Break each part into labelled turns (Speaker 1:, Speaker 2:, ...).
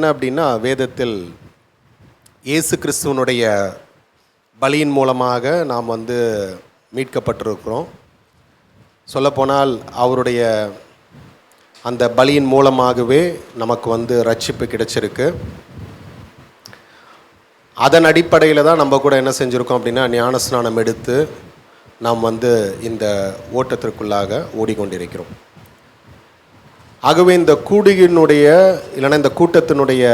Speaker 1: என்ன அப்படின்னா, வேதத்தில் இயேசு கிறிஸ்துவனுடைய பலியின் மூலமாக நாம் மீட்கப்பட்டிருக்கிறோம். சொல்லப்போனால் அவருடைய அந்த பலியின் மூலமாகவே நமக்கு ரட்சிப்பு கிடைச்சிருக்கு. அதன் அடிப்படையில் தான் நம்ம கூட என்ன செஞ்சுருக்கோம் அப்படின்னா, ஞானஸ்நானம் எடுத்து நாம் இந்த ஓட்டத்திற்குள்ளாக ஓடிக்கொண்டிருக்கிறோம். ஆகவே இந்த கூடுகையினுடைய இல்லைன்னா இந்த கூட்டத்தினுடைய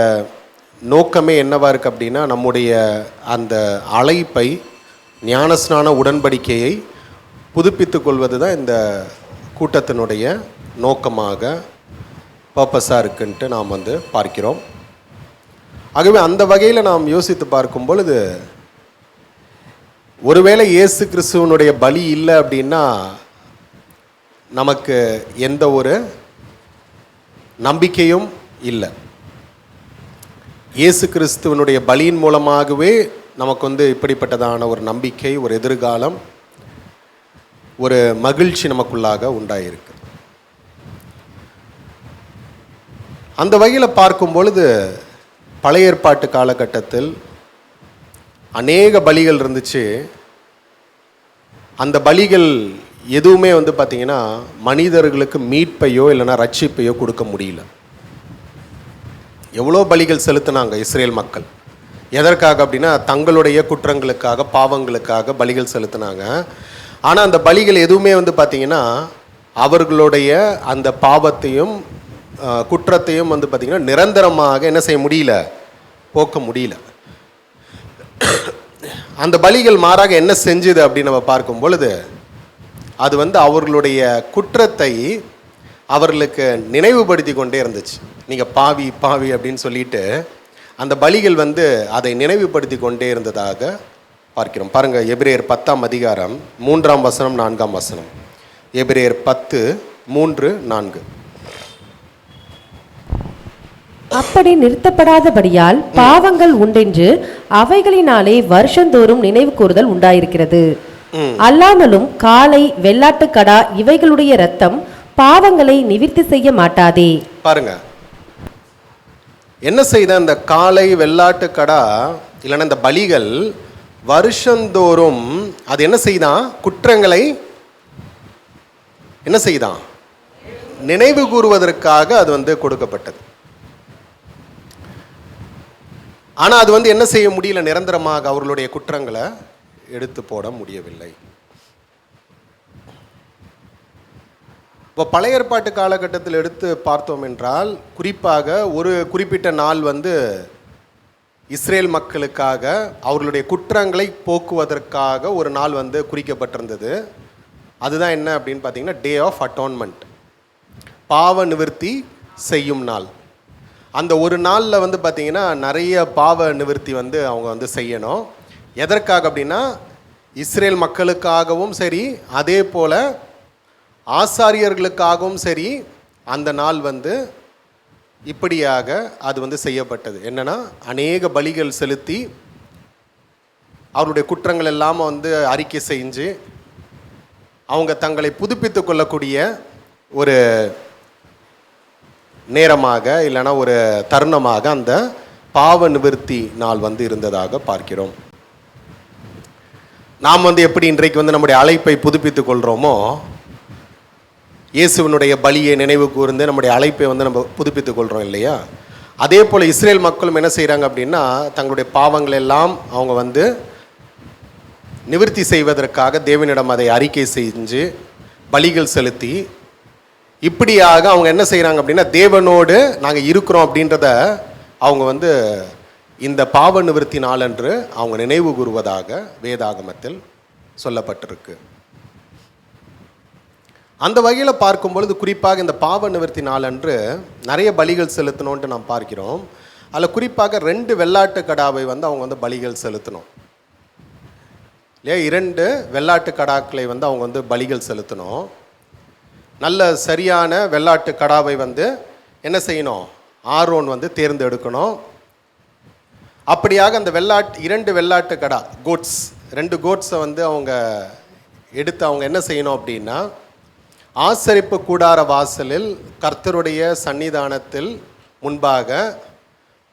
Speaker 1: நோக்கமே என்னவா இருக்குது அப்படின்னா, நம்முடைய அந்த அழைப்பை, ஞானஸ்நான உடன்படிக்கையை புதுப்பித்து கொள்வது தான் இந்த கூட்டத்தினுடைய நோக்கமாக பர்பஸாக இருக்குன்ட்டு நாம் பார்க்கிறோம். ஆகவே அந்த வகையில் நாம் யோசித்து பார்க்கும் பொழுது, ஒருவேளை இயேசு கிறிஸ்துவனுடைய பலி இல்லை அப்படின்னா நமக்கு எந்த ஒரு நம்பிக்கையும் இல்லை. இயேசு கிறிஸ்துவனுடைய பலியின் மூலமாகவே நமக்கு இப்படிப்பட்டதான ஒரு நம்பிக்கை, ஒரு எதிர்காலம், ஒரு மகிழ்ச்சி நமக்குள்ளாக உண்டாயிருக்கு. அந்த வகையில் பார்க்கும் பொழுது, பழைய ஏற்பாட்டு காலகட்டத்தில் அநேக பலிகள் இருந்துச்சு. அந்த பலிகள் எதுவுமே பார்த்திங்கன்னா மனிதர்களுக்கு மீட்பையோ இல்லைன்னா ரட்சிப்பையோ கொடுக்க முடியல. எவ்வளோ பலிகள் செலுத்தினாங்க இஸ்ரேல் மக்கள். எதற்காக அப்படின்னா, தங்களுடைய குற்றங்களுக்காக, பாவங்களுக்காக பலிகள் செலுத்தினாங்க. ஆனால் அந்த பலிகள் எதுவுமே பார்த்திங்கன்னா அவர்களுடைய அந்த பாவத்தையும் குற்றத்தையும் பார்த்திங்கன்னா நிரந்தரமாக என்ன செய்ய முடியல, போக்க முடியல. அந்த பலிகள் மாறாக என்ன செஞ்சுது அப்படின்னு நம்ம பார்க்கும் பொழுது, அது அவர்களுடைய குற்றத்தை அவர்களுக்கு நினைவுபடுத்தி கொண்டே இருந்துச்சு. நீங்கள் பாவி பாவி அப்படின்னு சொல்லிட்டு அந்த பலிகள் அதை நினைவுபடுத்தி கொண்டே இருந்ததாக பார்க்கிறோம். பாருங்கள், எபிரேயர் 10ஆம் அதிகாரம் 3ஆம் வசனம் 4ஆம் வசனம். எபிரேயர் 10:3-4.
Speaker 2: அப்படி நிறுத்தப்படாதபடியால் பாவங்கள் உண்டென்று அவைகளினாலே வருஷந்தோறும் நினைவு கூறுதல் உண்டாயிருக்கிறது. அல்லாமலும் காளை, வெள்ளாட்டுக்கடா இவைகளுடைய இரத்தம் பாவங்களை நிவிர்த்தி செய்ய மாட்டாதே.
Speaker 1: பாருங்க, என்ன செய்த அந்த காளை, வெள்ளாட்டுக்கடா இல்லைன்னா இந்த பலிகள் வருஷந்தோறும் அது என்ன செய்தான், குற்றங்களை என்ன செய்தான், நினைவு கூறுவதற்காக அது கொடுக்கப்பட்டது. ஆனால் அது என்ன செய்ய முடியல, நிரந்தரமாக அவர்களுடைய குற்றங்களை எடுத்து போட முடியவில்லை. இப்போ பழைய ஏற்பாட்டு காலகட்டத்தில் எடுத்து பார்த்தோம் என்றால், குறிப்பாக ஒரு குறிப்பிட்ட நாள் இஸ்ரேல் மக்களுக்காக அவர்களுடைய குற்றங்களை போக்குவதற்காக ஒரு நாள் குறிக்கப்பட்டிருந்தது. அதுதான் என்ன அப்படின்னு பார்த்தீங்கன்னா, டே ஆஃப் அட்டோன்மெண்ட், பாவ நிவர்த்தி செய்யும் நாள். அந்த ஒரு நாளில் பார்த்திங்கன்னா நிறைய பாவ நிவர்த்தி அவங்க செய்யணும். எதற்காக அப்படின்னா, இஸ்ரேல் மக்களுக்காகவும் சரி, அதே போல் ஆசாரியர்களுக்காகவும் சரி, அந்த நாள் இப்படியாக அது செய்யப்பட்டது. என்னென்னா, அநேக பலிகள் செலுத்தி அவருடைய குற்றங்கள் எல்லாம் அறிக்கை செஞ்சு அவங்க தங்களை புதுப்பித்து கொள்ளக்கூடிய ஒரு நேரமாக இல்லைன்னா ஒரு தருணமாக அந்த பாவ நிவர்த்தி நாள் இருந்ததாக பார்க்கிறோம். நாம் எப்படி இன்றைக்கு நம்முடைய அழைப்பை புதுப்பித்து கொள்கிறோமோ, இயேசுவினுடைய பலியை நினைவு கூர்ந்து நம்முடைய அழைப்பை நம்ம புதுப்பித்துக் கொள்கிறோம் இல்லையா? அதே போல் இஸ்ரேல் மக்களும் என்ன செய்கிறாங்க அப்படின்னா, தங்களுடைய பாவங்கள் எல்லாம் அவங்க நிவர்த்தி செய்வதற்காக தேவனிடம் அதை அறிக்கை செஞ்சு பலிகள் செலுத்தி, இப்படியாக அவங்க என்ன செய்கிறாங்க அப்படின்னா, தேவனோடு நாங்கள் இருக்கிறோம் அப்படின்றத அவங்க இந்த பாவ நிவர்த்தி நாளன்று அவங்க நினைவு கூறுவதாக வேதாகமத்தில் சொல்லப்பட்டிருக்கு. அந்த வகையில் பார்க்கும் பொழுது, குறிப்பாக இந்த பாவ நிவர்த்தி நாளன்று நிறைய பலிகள் செலுத்தணுன்ட்டு நாம் பார்க்கிறோம். அதில் குறிப்பாக 2 வெள்ளாட்டு கடாவை அவங்க பலிகள் செலுத்தணும் இல்லையா? 2 வெள்ளாட்டு கடாக்களை அவங்க பலிகள் செலுத்தணும். நல்ல சரியான வெள்ளாட்டு கடாவை என்ன செய்யணும், ஆரோன் தேர்ந்தெடுக்கணும். அப்படியாக அந்த 2 வெள்ளாட்டு கடா கோட்ஸ், 2 கோட்ஸை அவங்க எடுத்து அவங்க என்ன செய்யணும் அப்படின்னா, ஆசரிப்பு கூடார வாசலில் கர்த்தருடைய சன்னிதானத்தில் முன்பாக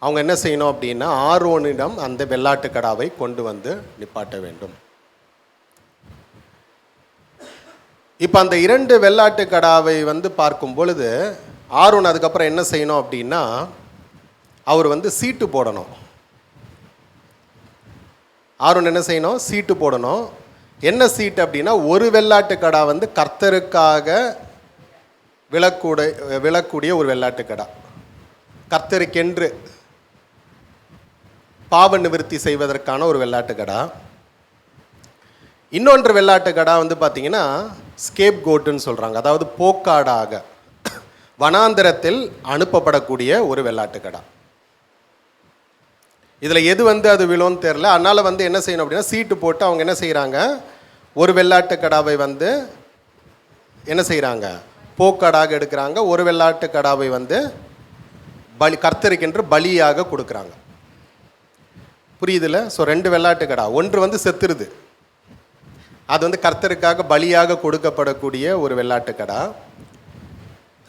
Speaker 1: அவங்க என்ன செய்யணும் அப்படின்னா ஆரோனிடம் அந்த வெள்ளாட்டுக்கடாவை கொண்டு வந்து நிப்பாட்ட வேண்டும். இப்போ அந்த 2 வெள்ளாட்டுக்கடாவை வந்து பார்க்கும் பொழுது ஆரோன் அதுக்கப்புறம் என்ன செய்யணும் அப்படின்னா அவர் வந்து சீட்டு போடணும். ஆரோன் என்ன செய்யணும்? சீட்டு போடணும். என்ன சீட்டு அப்படின்னா ஒரு வெள்ளாட்டுக்கடா வந்து கர்த்தருக்காக விழக்கூடிய ஒரு வெள்ளாட்டுக்கடா, கர்த்தருக்கென்று பாவ நிவர்த்தி செய்வதற்கான ஒரு வெள்ளாட்டுக்கடா. இன்னொன்று வெள்ளாட்டுக்கடா வந்து பார்த்தீங்கன்னா ஸ்கேப் கோட்டுன்னு சொல்கிறாங்க, அதாவது போக்காடாக வனாந்தரத்தில் அனுப்பப்படக்கூடிய ஒரு வெள்ளாட்டுக்கடா. இதில் எது வந்து அது விழுன்னு தெரில. அதனால் வந்து என்ன செய்யணும் அப்படின்னா சீட்டு போட்டு அவங்க என்ன செய்கிறாங்க, ஒரு வெள்ளாட்டுக்கடாவை வந்து என்ன செய்கிறாங்க, போக்காடாக எடுக்கிறாங்க. ஒரு வெள்ளாட்டுக்கடாவை வந்து கர்த்தருக்கென்று பலியாக கொடுக்குறாங்க. புரியுதுல? ஸோ 2 வெள்ளாட்டுக்கடா, ஒன்று வந்து செத்துருது, அது வந்து கர்த்தருக்காக பலியாக கொடுக்கப்படக்கூடிய ஒரு வெள்ளாட்டுக்கடா.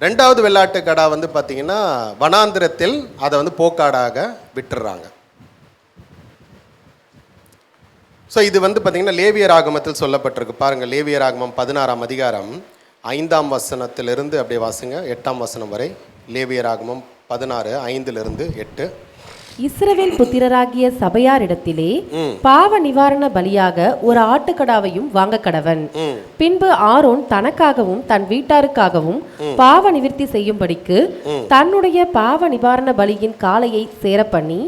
Speaker 1: 2வது வெள்ளாட்டுக்கடா வந்து பார்த்திங்கன்னா வனாந்திரத்தில் அதை வந்து போக்காடாக விட்டுறாங்க. ஸோ இது வந்து பார்த்திங்கன்னா லேவியர் ஆகமத்தில் சொல்லப்பட்டிருக்கு. பாருங்கள், லேவியர் ஆகமம் 16ஆம் அதிகாரம் 5ஆம் வசனத்திலிருந்து அப்படியே வாசிங்க 8ஆம் வசனம் வரை. லேவியர் ஆகமம் 16 5லிருந்து 8.
Speaker 2: இஸ்ரவேல் புத்திரராகிய சபையாரிடத்திலே பாவ நிவாரண பலியாக ஒரு ஆட்டுக்கடாவையும் வாங்க கடவன். பின்பு ஆரோன் தனக்காகவும் தன் வீட்டாருக்காகவும் பாவ நிவர்த்தி செய்யும்படிக்கு தன்னுடைய பாவ நிவாரண பலியின் காளையை சேர பண்ணி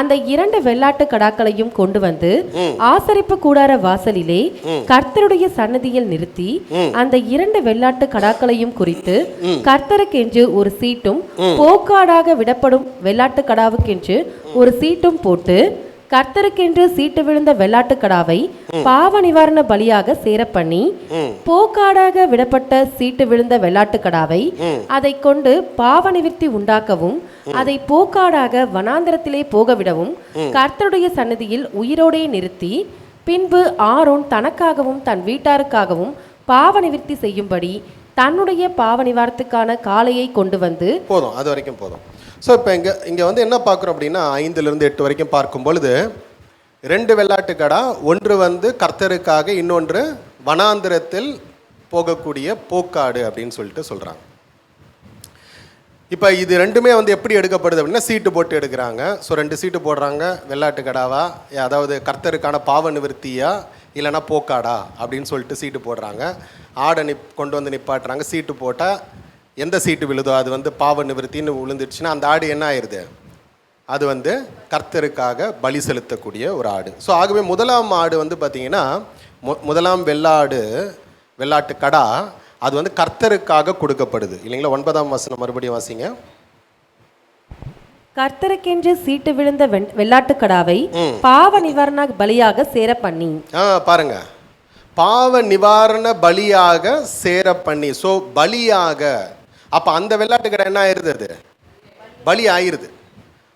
Speaker 2: அந்த 2 வெள்ளாட்டு கடாக்களையும் கொண்டு வந்து ஆசரிப்பு கூடார வாசலிலே கர்த்தருடைய சன்னதியில் நிறுத்தி அந்த 2 வெள்ளாட்டு கடாக்களையும் குறித்து கர்த்தருக்கென்று ஒரு சீட்டும் போக்காடாக விடப்படும் வெள்ளாட்டு கடாவுக்கென்று ஒரு சீட்டும் போட்டு கர்த்தருக்கென்று சீட்டு விழுந்த வெள்ளாட்டுக்கடாவை பாவ நிவாரண பலியாக சேர பண்ணி போக்காடாக விடப்பட்ட சீட்டு விழுந்த வெள்ளாட்டுக்கடாவை அதை கொண்டு பாவ நிவர்த்தி உண்டாக்கவும் அதை போக்காடாக வனாந்தரத்திலே போகவிடவும் கர்த்தருடைய சன்னதியில் உயிரோடே நிறுத்தி பின்பு ஆரோன் தனக்காகவும் தன் வீட்டாருக்காகவும் பாவ நிவர்த்தி செய்யும்படி தன்னுடைய பாவ நிவாரணத்துக்கான காளையை கொண்டு வந்து
Speaker 1: போதும். அது வரைக்கும் போதும். ஸோ இப்போ இங்கே வந்து என்ன பார்க்குறோம் அப்படின்னா 5லிருந்து 8 வரைக்கும் பார்க்கும் பொழுது 2 வெள்ளாட்டுக்கடா, ஒன்று வந்து கர்த்தருக்காக, இன்னொன்று வனாந்திரத்தில் போகக்கூடிய போக்காடு அப்படின்னு சொல்லிட்டு சொல்கிறாங்க. இப்போ இது ரெண்டுமே வந்து எப்படி எடுக்கப்படுது அப்படின்னா சீட்டு போட்டு எடுக்கிறாங்க. ஸோ 2 சீட்டு போடுறாங்க. வெள்ளாட்டுக்கடாவா, அதாவது கர்த்தருக்கான பாவ நிவர்த்தியா இல்லைனா போக்காடா அப்படின்னு சொல்லிட்டு சீட்டு போடுறாங்க. ஆடை கொண்டு வந்து நிப்பாட்டுறாங்க. சீட்டு போட்டால் எந்த சீட்டு விழுதோ அது வந்து பாவ நிவர்த்தின்னு விழுந்துடுச்சுன்னா அந்த ஆடு என்ன ஆயிடுது, அது வந்து கர்த்தருக்காக பலி செலுத்தக்கூடிய ஒரு ஆடு. ஸோ ஆகவே முதலாம் ஆடு வந்து பார்த்திங்கன்னா முதலாம் வெள்ளாட்டுக்கடா அது வந்து கர்த்தருக்காக கொடுக்கப்படுது இல்லைங்களா. 9ஆம் வசனம் மறுபடியும் வாசிங்க.
Speaker 2: கர்த்தருக்கென்று சீட்டு விழுந்த வெள்ளாட்டுக்கடாவை பாவ நிவாரண பலியாக சேர பண்ணி,
Speaker 1: பாருங்க, பாவ நிவாரண பலியாக சேர பண்ணி. ஸோ பலியாக, அப்போ அந்த வெள்ளாட்டுக்கடை என்ன ஆயிடுது, அது பலி ஆயிடுது.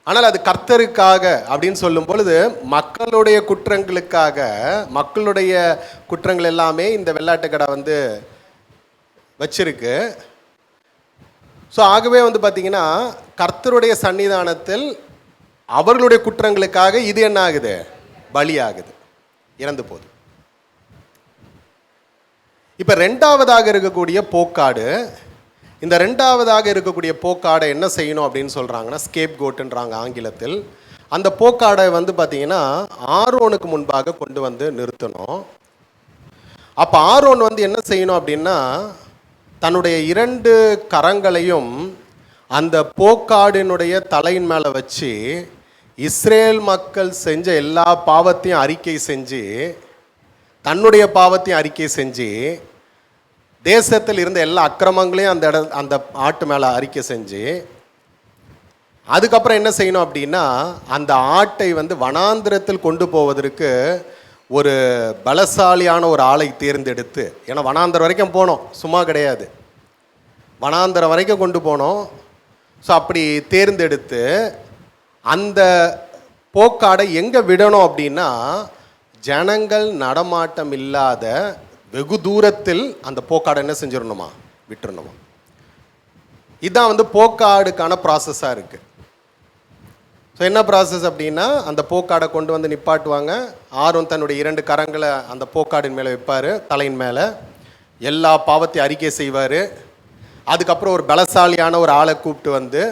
Speaker 1: ஆனால் அது கர்த்தருக்காக அப்படின்னு சொல்லும் பொழுது மக்களுடைய குற்றங்களுக்காக, மக்களுடைய குற்றங்கள் எல்லாமே இந்த வெள்ளாட்டுக்கடை வந்து வச்சிருக்கு. ஸோ ஆகவே வந்து பார்த்திங்கன்னா கர்த்தருடைய சன்னிதானத்தில் அவர்களுடைய குற்றங்களுக்காக இது என்ன ஆகுது, பலி ஆகுது, இறந்து போகுது. இப்போ 2வதாக இருக்கக்கூடிய போக்காடு, இந்த 2வதாக இருக்கக்கூடிய போக்காடை என்ன செய்யணும் அப்படின்னு சொல்கிறாங்கன்னா ஸ்கேப் கோட்டுன்றாங்க ஆங்கிலத்தில். அந்த போக்காடை வந்து பார்த்திங்கன்னா ஆரோனுக்கு முன்பாக கொண்டு வந்து நிறுத்தணும். அப்போ ஆரோன் வந்து என்ன செய்யணும் அப்படின்னா தன்னுடைய 2 கரங்களையும் அந்த போக்காடினுடைய தலையின் மேலே வச்சு இஸ்ரேல் மக்கள் செஞ்ச எல்லா பாவத்தையும் அறிக்கை செஞ்சு, தன்னுடைய பாவத்தையும் அறிக்கை செஞ்சு, தேசத்தில் இருந்த எல்லா அக்கிரமங்களையும் அந்த ஆட்டு மேலே அறிக்கை செஞ்சு, அதுக்கப்புறம் என்ன செய்யணும் அப்படின்னா அந்த ஆட்டை வந்து வனாந்திரத்தில் கொண்டு போவதற்கு ஒரு பலசாலியான ஒரு ஆளை தேர்ந்தெடுத்து, ஏன்னா வனாந்தரம் வரைக்கும் போனோம், சும்மா கிடையாது, வனாந்தரம் வரைக்கும் கொண்டு போனோம். ஸோ அப்படி தேர்ந்தெடுத்து அந்த போக்காடை எங்கே விடணும் அப்படின்னா ஜனங்கள் நடமாட்டம் இல்லாத வெகு தூரத்தில் அந்த போக்காடை என்ன செஞ்சிடணுமா, விட்டுறணுமா. இதுதான் வந்து போக்காடுக்கான ப்ராசஸாக இருக்குது. ஸோ என்ன ப்ராசஸ் அப்படின்னா, அந்த போக்காடை கொண்டு வந்து நிப்பாட்டுவாங்க. ஆரோன் தன்னுடைய 2 கரங்களை அந்த போக்காடின் மேலே வைப்பார், தலையின் மேலே. எல்லா பாவத்தையும் அறிக்கை செய்வார். அதுக்கப்புறம் ஒரு பலசாலியான ஒரு ஆளை கூப்பிட்டு வந்து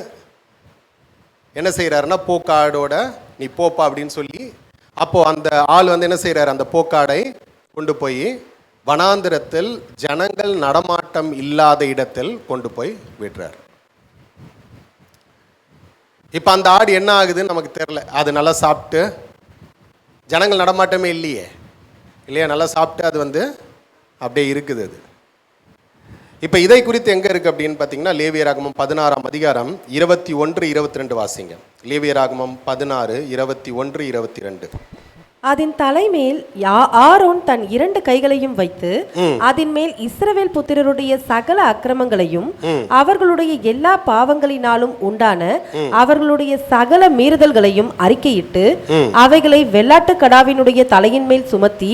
Speaker 1: என்ன செய்கிறாருன்னா, போக்காடோட நீ போப்பா அப்படின்னு சொல்லி, அப்போது அந்த ஆள் வந்து என்ன செய்கிறார், அந்த போக்காடை கொண்டு போய் வனாந்திரத்தில் ஜனங்கள் நடமாட்டம் இல்லாத இடத்தில் கொண்டு போய் விடுறார். இப்போ அந்த ஆடு என்ன ஆகுதுன்னு நமக்கு தெரில. அது நல்லா சாப்பிட்டு, ஜனங்கள் நடமாட்டமே இல்லையே இல்லையா, நல்லா சாப்பிட்டு அது வந்து அப்படியே இருக்குது. அது இப்போ இதை குறித்து எங்கே இருக்குது அப்படின்னு பார்த்தீங்கன்னா, லேவியராகமம் 16ஆம் அதிகாரம் 21, 22 வாசிங்க. லேவியராகமம் 16, 21, 22.
Speaker 2: அதன் தலைமேல் ஆரோன் தன் 2 கைகளையும் வைத்து அதன் மேல் இஸ்ரவேல் புத்திரருடைய சகல அக்கிரமங்களையும் அவர்களுடைய எல்லா பாவங்களினாலும் உண்டான அவர்களுடைய சகல மீறுதல்களையும் அறிக்கையிட்டு அவைகளை வெள்ளாட்டு கடாவினுடைய தலையின் மேல் சுமத்தி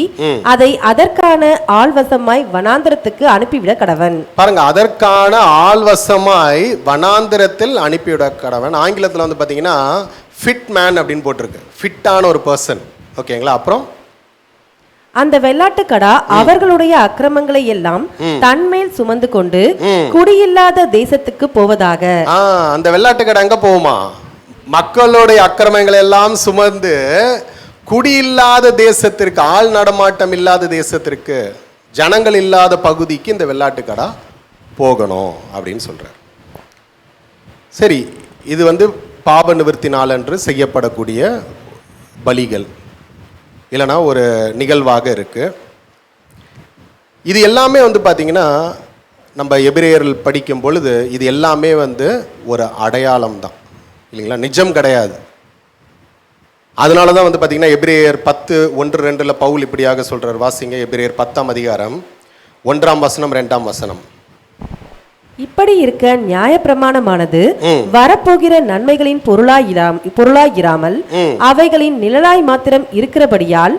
Speaker 2: அதை அதற்கான ஆள்வசமாய் வனாந்திரத்துக்கு அனுப்பிவிட கடவன்.
Speaker 1: பாருங்க, அதற்கான ஆள்வசமாய் வனாந்திரத்தில் அனுப்பிவிட கடவன். ஆங்கிலத்தில் வந்து பார்த்தீங்கன்னா ஃபிட் மேன் அப்படின்னு போட்டிருக்கு, ஃபிட்டான ஒரு பர்சன். ஓகேங்களா? அப்புறம்
Speaker 2: அந்த வெள்ளாட்டு கடா அவர்களுடைய அக்கிரமங்களை எல்லாம் தன்மேல் சுமந்து கொண்டு குடியில்லாத தேசத்துக்கு போவதாக.
Speaker 1: அந்த வெள்ளாட்டு கடை எங்க போகுமா? மக்களுடைய அக்கிரமங்களை எல்லாம் சுமந்து குடியில்லாத தேசத்திற்கு, ஆள் நடமாட்டம் இல்லாத தேசத்திற்கு, ஜனங்கள் இல்லாத பகுதிக்கு இந்த வெள்ளாட்டு கடா போகணும் அப்படின்னு சொல்றார். சரி, இது வந்து பாப நிவர்த்தி நாளன்று செய்யப்படக்கூடிய பலிகள், இல்லைனா ஒரு நிகழ்வாக இருக்குது. இது எல்லாமே வந்து பார்த்திங்கன்னா, நம்ம எபிரேயர்கள் படிக்கும் பொழுது இது எல்லாமே வந்து ஒரு அடையாளம் தான் இல்லைங்களா, நிஜம் கிடையாது. அதனால தான் வந்து பார்த்திங்கன்னா எபிரேயர் 10:1-2 பவுல் இப்படியாக சொல்கிறார். வாசிங்க, எபிரேயர் 10ஆம் அதிகாரம் 1ஆம் வசனம் 2ஆம் வசனம்.
Speaker 2: இப்படி இருக்க நியாயப்பிரமாணமானது வரப்போகிற நன்மைகளின் பொருளாயிராமல் அவைகளின் நிழலாய் மாத்திரம் இருக்கிறபடியால்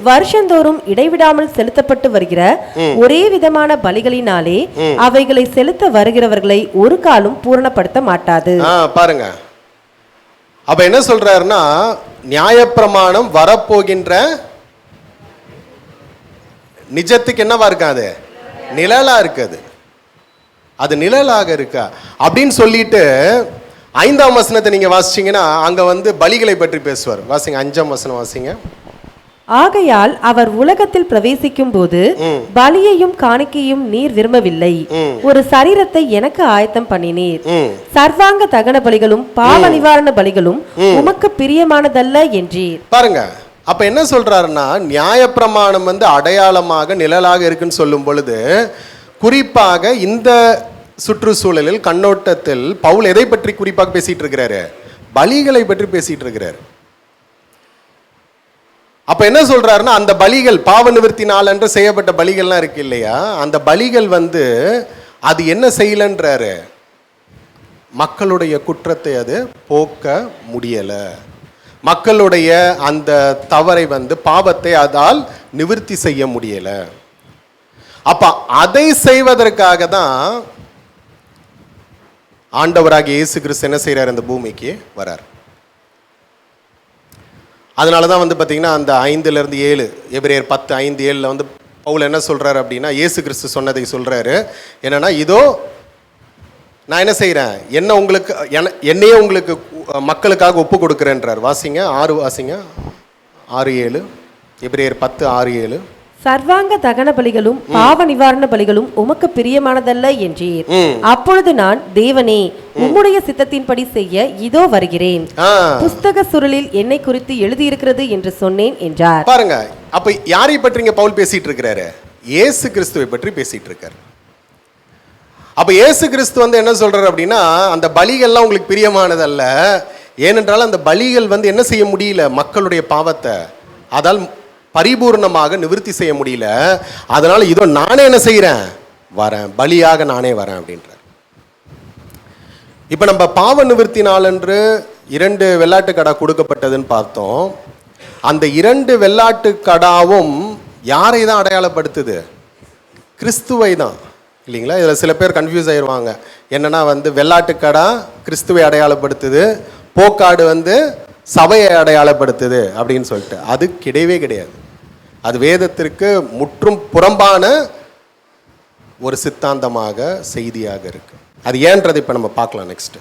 Speaker 2: வருஷந்தோறும் இடைவிடாமல் செலுத்தப்பட்டு வருகிற ஒரே விதமான பலிகளினாலே அவைகளை செலுத்த வருகிறவர்களை ஒரு காலம் பூரணப்படுத்த மாட்டாது.
Speaker 1: பாருங்க, அப்ப என்ன சொல்றாருன்னா, நியாயப்பிரமாணம் வரப்போகின்ற நிஜத்துக்கு என்னவா இருக்காது, நிழலா இருக்குது. அது நிழலாக இருக்கா அப்படின்னு சொல்லிட்டு 5ஆம் வசனத்தை நீங்க வாசிச்சீங்கன்னா அங்க வந்து பலிகளை பற்றி பேசுவார். வாசிங்க, 5ஆம் வசனம் வாசிங்க.
Speaker 2: ஆகையால் அவர் உலகத்தில் பிரவேசிக்கும் போது பலியையும் காணிக்கையும் நீர் விரும்பவில்லை, ஒரு சரீரத்தை எனக்கு ஆயத்தம் பண்ணினீர். சர்வாங்க தகன பலிகளும் பாவ நிவாரண பலிகளும் உமக்கு பிரியமானதல்ல என்றீர்.
Speaker 1: பாருங்க, அப்ப என்ன சொல்றாருன்னா, நியாயப்பிரமாணம் வந்து அடையாளமாக நிழலாக இருக்குன்னு சொல்லும் பொழுது குறிப்பாக இந்த சுற்றுச்சூழலில் கண்ணோட்டத்தில் பவுல் எதை பற்றி குறிப்பாக பேசிட்டு இருக்கிறாரு, பலிகளை பற்றி பேசிட்டு இருக்கிறார். அப்ப என்ன சொல்றாருன்னா, அந்த பலிகள் பாவ நிவர்த்தி நாளன்று செய்யப்பட்ட பலிகள்லாம் இருக்கு இல்லையா, அந்த பலிகள் வந்து அது என்ன செய்யலன்றாரு, மக்களுடைய குற்றத்தை அது போக்க முடியல, மக்களுடைய அந்த தவறை வந்து பாவத்தை அதால் நிவர்த்தி செய்ய முடியல. அப்ப அதை செய்வதற்காக தான் ஆண்டவராகிய இயேசு கிறிஸ்து என்ன செய்யறார், இந்த பூமிக்கு வரார். அதனால தான் வந்து பார்த்தீங்கன்னா அந்த 5-7 எபிரேயர் 10:5-7 வந்து பவுல் என்ன சொல்றாரு அப்படின்னா, இயேசு கிறிஸ்து சொன்னதை சொல்றாரு. என்னன்னா, இதோ நான் என்ன செய்கிறேன், என்னையே உங்களுக்கு மக்களுக்காக ஒப்பு கொடுக்குறேன்றார். வாசிங்க 6 வாசிங்க 6-7 எபிரேயர் 10:6-7.
Speaker 2: சர்வாங்க தகன பலிகளும் பாவ நிவாரண பலிகளும் உமக்கு பிரியமானதல்ல என்றீர். அப்பொழுது நான், தேவனே உம்முடைய சித்தத்தின்படி செய்ய இதோ வருகிறேன், புஸ்தக சுருளில் என்னை குறித்து எழுதியிருக்கிறது என்று சொன்னேன் என்றார்.
Speaker 1: பாருங்க, அப்ப யாரை பற்றி இங்க பவுல் பேசிட்டு இருக்கிறாரு, இயேசு கிறிஸ்துவை பற்றி பேசிட்டு இருக்காரு. அப்ப இயேசு கிறிஸ்து வந்து என்ன சொல்றாரு அப்படின்னா, அந்த பலிகள்லாம் உங்களுக்கு பிரியமானதல்ல, ஏனென்றால் அந்த பலிகள் வந்து என்ன செய்ய முடியல, மக்களுடைய பாவத்தை அதால் பரிபூர்ணமாக நிவர்த்தி செய்ய முடியல. அதனால இதோ நானே என்ன செய்கிறேன், வரேன், பலியாக நானே வரேன் அப்படின்றார். இப்போ நம்ம பாவ நிவர்த்தி நாளன்று 2 வெள்ளாட்டு கடா கொடுக்கப்பட்டதுன்னு பார்த்தோம். அந்த 2 வெள்ளாட்டு கடாவும் யாரை தான் அடையாளப்படுத்துது, கிறிஸ்துவை தான் இல்லைங்களா. இதில் சில பேர் கன்ஃபியூஸ் ஆயிடுவாங்க. என்னன்னா வந்து வெள்ளாட்டு கடா கிறிஸ்துவை அடையாளப்படுத்துது, போக்காடு வந்து சபையை அடையாளப்படுத்துது அப்படின்னு சொல்லிட்டு. அது கிடையவே கிடையாது. அது வேதத்திற்கு முற்றும் புறம்பான ஒரு சித்தாந்தமாக செய்தியாக இருக்கு. அது ஏன்றது இப்போ நம்ம பார்க்கலாம் நெக்ஸ்ட்.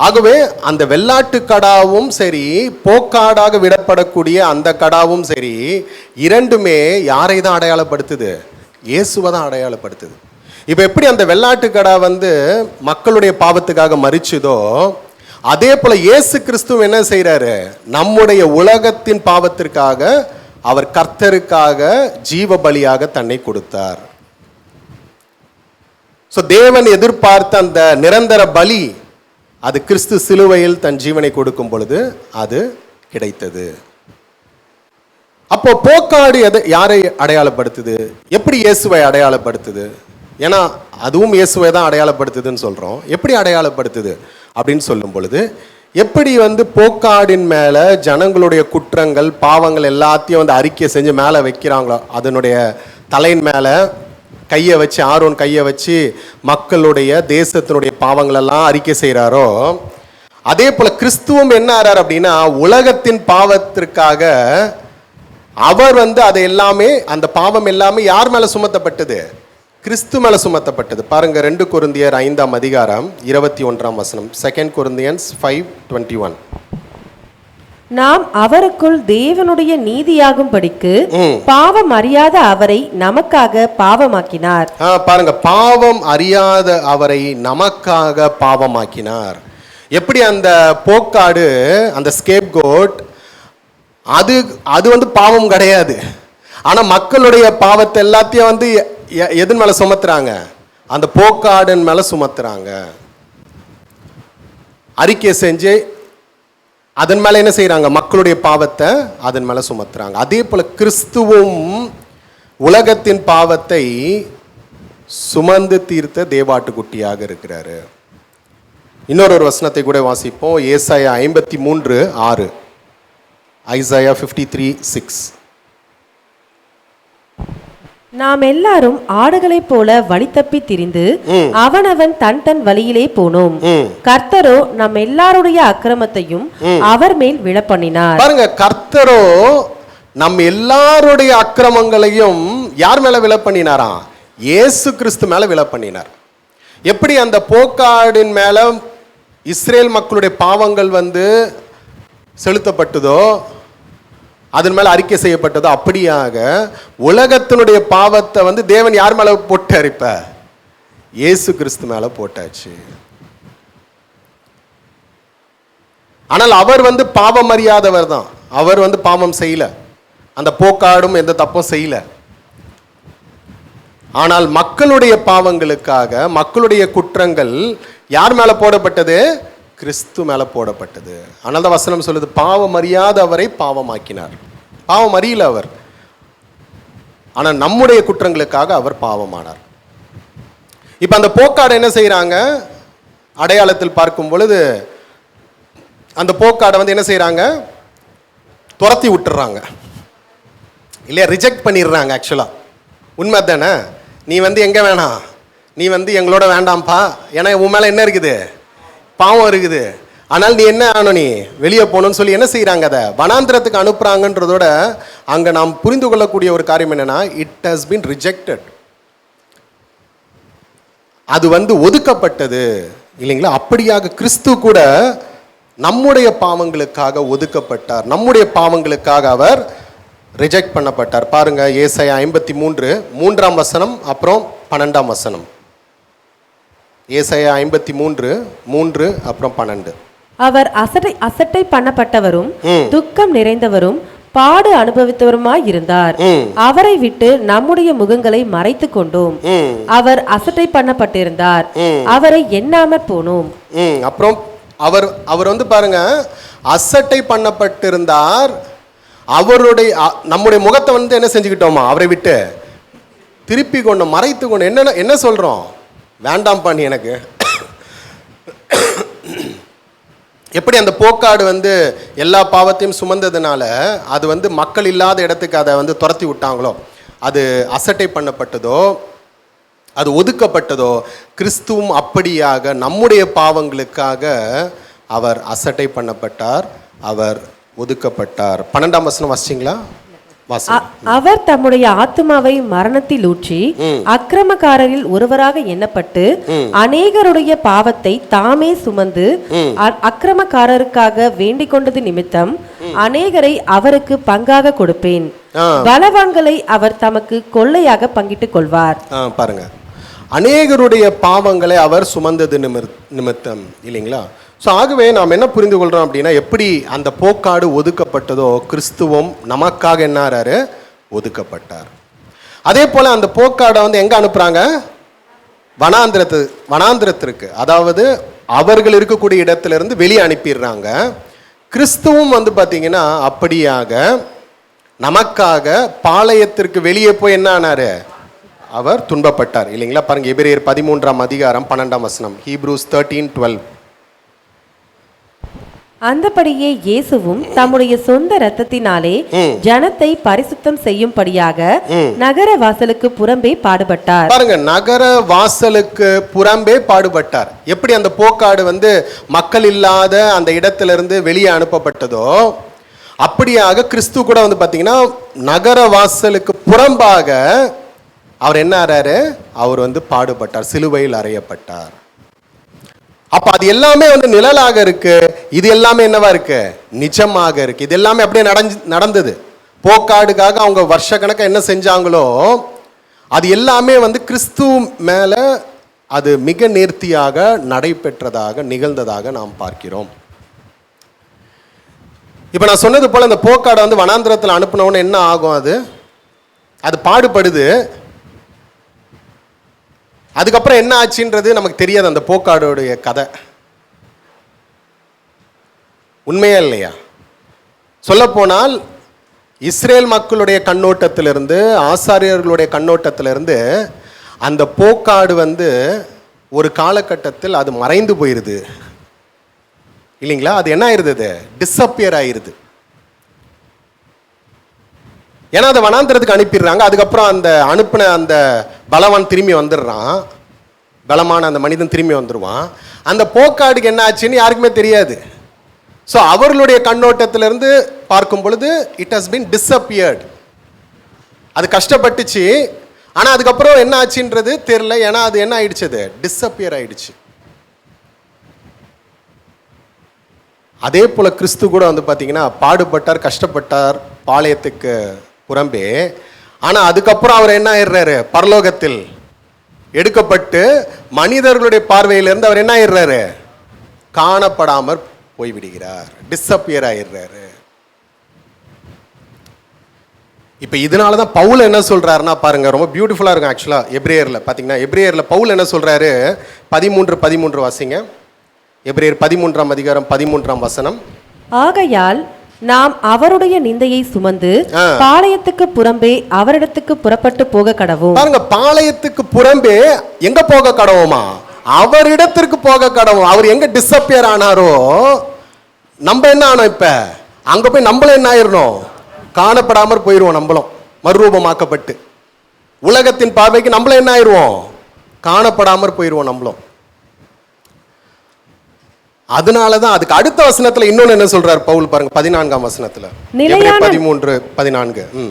Speaker 1: ஆகவே அந்த வெள்ளாட்டு கடாவும் சரி, போக்காடாக விடப்படக்கூடிய அந்த கடாவும் சரி, இரண்டுமே யாரை தான் அடையாளப்படுத்துது? இயேசுவை தான் அடையாளப்படுத்துது. இப்போ எப்படி அந்த வெள்ளாட்டு கடா வந்து மக்களுடைய பாவத்துக்காக மரிச்சுதோ, அதே போல இயேசு கிறிஸ்துவ என்ன செய்யறாரு? நம்முடைய உலகத்தின் பாவத்திற்காக அவர் கர்த்தருக்காக ஜீவ பலியாக தன்னை கொடுத்தார். ஸோ தேவன் எதிர்பார்த்த அந்த நிரந்தர பலி, அது கிறிஸ்து சிலுவையில் தன் ஜீவனை கொடுக்கும் பொழுது அது கிடைத்தது. அப்போ போக்காடு யாரை அடையாளப்படுத்துது? எப்படி இயேசுவை அடையாளப்படுத்துது? ஏன்னா அதுவும் இயேசுவை தான் அடையாளப்படுத்துதுன்னு சொல்கிறோம். எப்படி அடையாளப்படுத்துது அப்படின்னு சொல்லும் பொழுது, எப்படி வந்து போக்காடின் மேலே ஜனங்களுடைய குற்றங்கள் பாவங்கள் எல்லாத்தையும் வந்து அறிக்கை செஞ்சு மேலே வைக்கிறாங்களோ, அதனுடைய தலையின் மேலே கையை வச்சு, ஆரோன் கையை வச்சு மக்களுடைய தேசத்தினுடைய பாவங்களெல்லாம் அறிக்கை செய்கிறாரோ, அதே போல் கிறிஸ்துவும் என்ன ஆறார் அப்படின்னா, உலகத்தின் பாவத்திற்காக அவர் வந்து அதை எல்லாமே, அந்த பாவம் எல்லாமே யார் மேலே சுமத்தப்பட்டது? கிறிஸ்து மேலே சுமத்தப்பட்டது. பாருங்க 2 கொரிந்தியர் 5ஆம் அதிகாரம் 21ஆம் வசனம். 2 Corinthians 5:21.
Speaker 2: நாம் அவருக்குள் தேவனுடைய நீதியாகும்படிக்கு பாவம் அறியாத அவரை நமக்காக பாவமாக்கினார்.
Speaker 1: பாருங்க, பாவம் அறியாத அவரை நமக்காக பாவமாக்கினார். எப்படி அந்த போக்காடு, அந்த ஸ்கேப் கோட், அது வந்து பாவம் கிடையாது. ஆனா மக்களுடைய பாவத்தை எல்லாத்தையும் வந்து எதன் மேல சுமத்துறாங்க? அந்த போக்காடின் மேல சுமத்துறாங்க. அறிக்கை செஞ்சு அதன் மேல என்ன செய்யறாங்க? மக்களுடைய பாவத்தை அதன் மேல சுமத்துறாங்க. அதே போல கிறிஸ்துவும் உலகத்தின் பாவத்தை சுமந்து தீர்த்த தேவாட்டுக்குட்டியாக இருக்கிறாரு. இன்னொரு வசனத்தை கூட வாசிப்போம். ஏசாயா 53:6. ஐசாயா 53:6.
Speaker 2: நாம் எல்லாரும் ஆடுகளைப் போல வழி தப்பி திரிந்து அவனவன் தன் தன் வழியிலே போனோம். கர்த்தரோ நம் எல்லாருடைய அக்கிரமத்தையும் அவர் மேல் விழப்பண்ணினார்.
Speaker 1: பாருங்க, கர்த்தரோ நம் எல்லாருடைய அக்கிரமங்களையும் யார் மேல விழப்பண்ணினாராம்? இயேசு கிறிஸ்து மேல விழப்பண்ணினார். எப்படி அந்த போக்காடின் மேல இஸ்ரேல் மக்களுடைய பாவங்கள் வந்து செலுத்தப்பட்டதோ, அதன் மேல அறிக்கை செய்யப்பட்டதோ, அப்படியாக உலகத்தினுடைய பாவத்தை வந்து தேவன் யார் மேல போட்டார்? இப்ப இயேசு கிறிஸ்து மேல போட்டாச்சு. ஆனால் அவர் வந்து பாவம் அறியாதவர் தான். அவர் வந்து பாவம் செய்யல, அந்த போக்காடும் எந்த தப்பும் செய்யல. ஆனால் மக்களுடைய பாவங்களுக்காக, மக்களுடைய குற்றங்கள் யார் மேல போடப்பட்டது? கிறிஸ்து மேல போடப்பட்டது. ஆனால் தான் வசனம் சொல்லுது, பாவம் அறியாத அவரை பாவமாக்கினார். பாவம் அறியல அவர், ஆனால் நம்முடைய குற்றங்களுக்காக அவர் பாவமானார். இப்ப அந்த போக்காடை என்ன செய்யறாங்க? அடையாளத்தில் பார்க்கும் பொழுது அந்த போக்காடை வந்து என்ன செய்யறாங்க? துரத்தி விட்டுறாங்க இல்லையா? ரிஜெக்ட் பண்ணிடுறாங்க. ஆக்சுவலா உண்மை தானே? நீ வந்து எங்க வேணாம், நீ வந்து எங்களோட வேண்டாம்ப்பா, ஏன்னா உன் மேல என்ன இருக்குது? பாவம் இருக்குது. ஆனால் நீ என்ன ஆகணும்? நீ வெளியே போகணும்னு சொல்லி என்ன செய்யறாங்க? அதை வனாந்திரத்துக்கு அனுப்புறாங்கன்றதோட அங்க நாம் புரிந்து கொள்ளக்கூடிய ஒரு காரியம் என்னன்னா, இட் ஹஸ் பீன் ரிஜெக்டட். அது வந்து ஒதுக்கப்பட்டது இல்லைங்களா? அப்படியாக கிறிஸ்து கூட நம்முடைய பாவங்களுக்காக ஒதுக்கப்பட்டார். நம்முடைய பாவங்களுக்காக அவர் ரிஜெக்ட் பண்ணப்பட்டார். பாருங்க, ஏசாயா 53:3ஆம் வசனம் அப்புறம் 12ஆம் வசனம். ஏசாயா 53:3 அப்புறம் 12.
Speaker 2: அவர் அசட்டை பண்ணப்பட்டவரும் துக்கம் நிறைந்தவரும் பாடு அனுபவித்தவருமாய் இருந்தார். அவரை விட்டு நம்முடைய முகங்களை மறைத்து கொண்டோம். அவர் அசட்டை பண்ணப்பட்டிருந்தார், அவரை எண்ணாமற் போனோம்.
Speaker 1: அப்புறம் அவர் வந்து பாருங்க, அசட்டை பண்ணப்பட்டிருந்தார். அவருடைய நம்முடைய முகத்தை வந்து என்ன செஞ்சுக்கிட்டோமா? அவரை விட்டு திருப்பி கொண்டு மறைத்து கொண்டு. என்ன சொல்றோம்? வேண்டாம் பண்ணி எனக்கு. எப்படி அந்த போக்காடு வந்து எல்லா பாவத்தையும் சுமந்ததுனால அது வந்து மக்கள் இல்லாத இடத்துக்கு அதை வந்து துரத்தி விட்டாங்களோ, அது அசட்டை பண்ணப்பட்டதோ, அது ஒதுக்கப்பட்டதோ, கிறிஸ்துவும் அப்படியாக நம்முடைய பாவங்களுக்காக அவர் அசட்டை பண்ணப்பட்டார், அவர் ஒதுக்கப்பட்டார். 12ஆம் வசனம் வாசிச்சிங்களா?
Speaker 2: அவர் தம்முடைய ஆத்துமாவை மரணத்தில் ஊற்றி அக்கிரமக்காரரில் ஒருவராக எண்ணப்பட்டு அநேகருடைய பாவத்தை தாமே சுமந்து அக்கிரமக்காரருக்காக வேண்டிக் கொண்டது நிமித்தம் அநேகரை அவருக்கு பங்காக கொடுப்பேன், பலவான்களை அவர் தமக்கு கொள்ளையாக பங்கிட்டுக் கொள்வார்.
Speaker 1: பாருங்க, அநேகருடைய பாவங்களை அவர் சுமந்தது நிமித்தம் இல்லைங்களா? ஸோ ஆகவே நாம் என்ன புரிந்து கொள்கிறோம் அப்படின்னா, எப்படி அந்த போக்காடு ஒதுக்கப்பட்டதோ கிறிஸ்துவும் நமக்காக என்னாரு ஒதுக்கப்பட்டார். அதே போல் அந்த போக்காடை வந்து எங்கே அனுப்புகிறாங்க? வனாந்திரத்திற்கு, அதாவது அவர்கள் இருக்கக்கூடிய இடத்துலேருந்து வெளியே அனுப்பிடுறாங்க. கிறிஸ்துவும் வந்து பார்த்தீங்கன்னா அப்படியாக நமக்காக பாளையத்திற்கு வெளியே போய் என்ன ஆனார்? அவர் துன்பப்பட்டார் இல்லைங்களா? பாருங்க, எபிரேயர் 13ஆம் அதிகாரம் 12ஆம் வசனம், ஹீப்ரூஸ் 13:12.
Speaker 2: அந்தபடியே இயேசுவும் தம்முடைய சொந்த இரத்தத்தினாலே ஜனத்தை பரிசுத்தம் செய்யும்படியாக நகர வாசலுக்கு புறம்பே பாடுபட்டார்.
Speaker 1: பாருங்க, நகர வாசலுக்கு புறம்பே பாடுபட்டார். எப்படி அந்த போக்காடு வந்து மக்கள் இல்லாத அந்த இடத்திலிருந்து வெளியே அனுப்பப்பட்டதோ அப்படியாக கிறிஸ்து கூட வந்து பார்த்தீங்கன்னா நகர வாசலுக்கு புறம்பாக அவர் என்ன ஆறாரு? அவர் வந்து பாடுபட்டார், சிலுவையில் அறையப்பட்டார். அப்ப அது எல்லாமே வந்து நிழலாக இருக்கு, இது எல்லாமே என்னவா இருக்கு? நிஜமாக இருக்கு. இது எல்லாமே அப்படியே நடந்தது. போக்காடுக்காக அவங்க வருஷக்கணக்காக என்ன செஞ்சாங்களோ அது எல்லாமே வந்து கிறிஸ்து மேல அது மிக நேர்த்தியாக நடைபெற்றதாக நிகழ்ந்ததாக நாம் பார்க்கிறோம். இப்ப நான் சொன்னது போல இந்த போக்காடை வந்து வனாந்திரத்தில் அனுப்பினவொன்னு என்ன ஆகும்? அது பாடுபடுது. அதுக்கப்புறம் என்ன ஆச்சுன்றது நமக்கு தெரியாது. அந்த போக்காடுடைய கதை உண்மையா இல்லையா? சொல்லப்போனால் இஸ்ரேல் மக்களுடைய கண்ணோட்டத்திலிருந்து, ஆசாரியர்களுடைய கண்ணோட்டத்திலிருந்து அந்த போக்காடு வந்து ஒரு காலகட்டத்தில் அது மறைந்து போயிருது இல்லைங்களா? அது என்ன ஆயிருது? டிஸப்பியர் ஆயிருது. ஏன்னா அதை வனாந்திரத்துக்கு அனுப்பிடுறாங்க. அதுக்கப்புறம் அந்த அனுப்பின அந்த பலவான் திரும்பி வந்துடுறான், பலமான அந்த மனிதன் திரும்பி வந்துடுவான். அந்த போக்காடுக்கு என்ன ஆச்சுன்னு யாருக்குமே தெரியாது. ஸோ அவர்களுடைய கண்ணோட்டத்திலிருந்து பார்க்கும் பொழுது இட் ஹஸ் பீன் டிஸப்பியர்ட். அது கஷ்டப்பட்டுச்சு, ஆனால் அதுக்கப்புறம் என்ன ஆச்சுன்றது தெரியல. ஏன்னா அது என்ன ஆயிடுச்சு? டிஸப்பியர் ஆயிடுச்சு. அதே போல கிறிஸ்து கூட வந்து பார்த்தீங்கன்னா பாடுபட்டார், கஷ்டப்பட்டார் பாளையத்துக்கு புறம்பே. ஆனால் அதுக்கப்புறம் அவர் என்ன ஆயிடுறாரு? பரலோகத்தில் எடுக்கப்பட்டு மனிதர்களுடைய பார்வையிலிருந்து அவர் என்ன ஆயிடுறாரு? காணப்படாமற் போய்விடுகிறார், டிஸப்பியர் ஆயிடுறாரு. இப்போ இதனால தான் பவுல் என்ன சொல்றாருன்னா பாருங்க, ரொம்ப பியூட்டிஃபுல்லாக இருக்கும் ஆக்சுவலாக. எபிரேயரில் பார்த்தீங்கன்னா, எபிரேயரில் பவுல் என்ன சொல்றாரு? 13 வாசிங்க. எபிரேயர் 13ஆம் அதிகாரம் 13ஆம் வசனம்.
Speaker 2: ஆகையால் நாம் அவருடைய நிந்தையை சுமந்து பாளையத்துக்கு புறம்பே அவரிடத்துக்கு புறப்பட்டு போக கடவோம்.
Speaker 1: பாருங்க, பாளையத்துக்கு புறம்பே எங்க போக கடவோமா? அவரிடத்திற்கு போக கடவோம். அவர் எங்க டிஸப்பியர் ஆனாரோ நம்ம என்ன ஆனோம்? இப்ப அங்க போய் நம்மள என்ன ஆயிரணும்? காணப்படாமற் போயிருவோம். நம்மளும் மறுரூபமாக்கப்பட்டு உலகத்தின் பார்வைக்கு நம்மள என்ன ஆயிடுவோம்? காணப்படாமற் போயிருவோம் நம்மளும். அதனாலதான் அதுக்கு அடுத்த வசனத்துல இன்னொன்னு என்ன சொல்றாரு பவுல் பாருங்க, 14ஆம் வசனத்துல, 13:14.